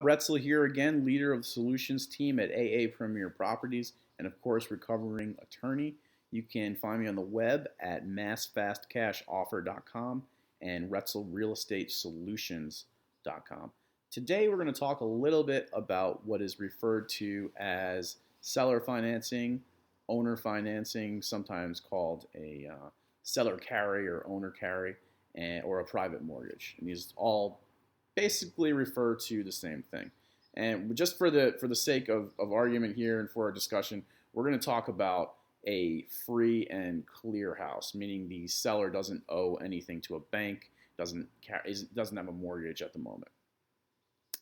Retzel here again, leader of the solutions team at AA Premier Properties, and of course, recovering attorney. You can find me on the web at massfastcashoffer.com and retzelrealestatesolutions.com. Today, we're going to talk a little bit about what is referred to as seller financing, owner financing, sometimes called a seller carry or owner carry, or a private mortgage. And these all basically refer to the same thing. And just for the sake of argument here and for our discussion, we're going to talk about a free and clear house, meaning the seller doesn't owe anything to a bank, doesn't have a mortgage at the moment.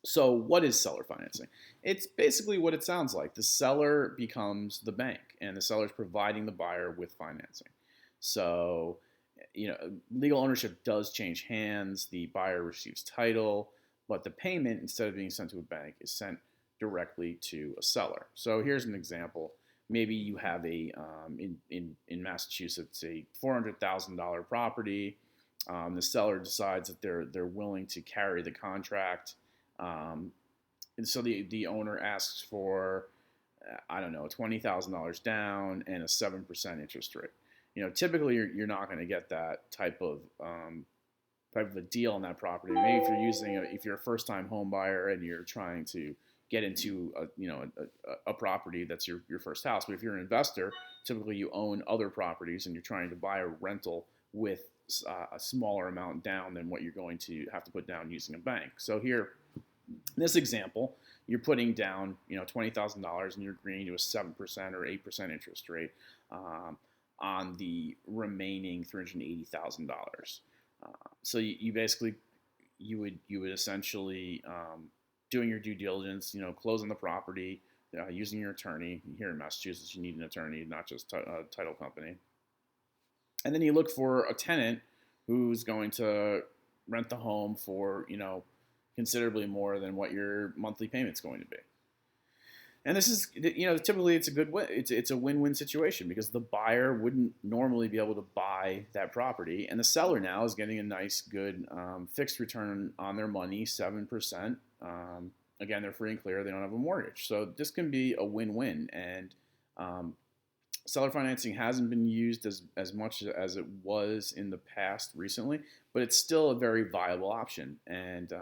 So what is seller financing? It's basically what it sounds like. The seller becomes the bank, and the seller is providing the buyer with financing. So legal ownership does change hands. The buyer receives title, but the payment, instead of being sent to a bank, is sent directly to a seller. So here's an example. Maybe you have in Massachusetts a $400,000 property. The seller decides that they're willing to carry the contract, and so the owner asks for $20,000 down and a 7% interest rate. Typically you're not going to get that type of a deal on that property. Maybe if you're a first-time home buyer and you're trying to get into a property that's your first house. But if you're an investor, typically you own other properties and you're trying to buy a rental with a smaller amount down than what you're going to have to put down using a bank. So here, in this example, you're putting down $20,000 and you're agreeing to a 7% or 8% interest rate on the remaining $380,000. So you basically would essentially doing your due diligence, closing the property, using your attorney. Here in Massachusetts, you need an attorney, not just a title company. And then you look for a tenant who's going to rent the home for considerably more than what your monthly payment's going to be. And this is, typically it's a good win. It's a win-win situation because the buyer wouldn't normally be able to buy that property, and the seller now is getting a nice, good fixed return on their money, 7%. Again, they're free and clear. They don't have a mortgage, so this can be a win-win. And seller financing hasn't been used as much as it was in the past recently, but it's still a very viable option. And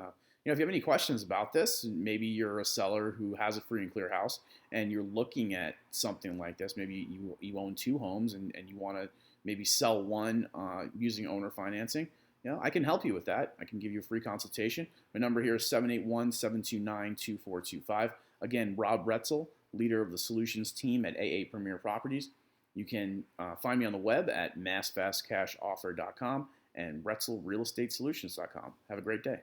if you have any questions about this, maybe you're a seller who has a free and clear house and you're looking at something like this. Maybe you own two homes and you want to maybe sell one using owner financing. I can help you with that. I can give you a free consultation. My number here is 781-729-2425. Again, Rob Retzel, leader of the solutions team at AA Premier Properties. You can find me on the web at massfastcashoffer.com and retzelrealestatesolutions.com. Have a great day.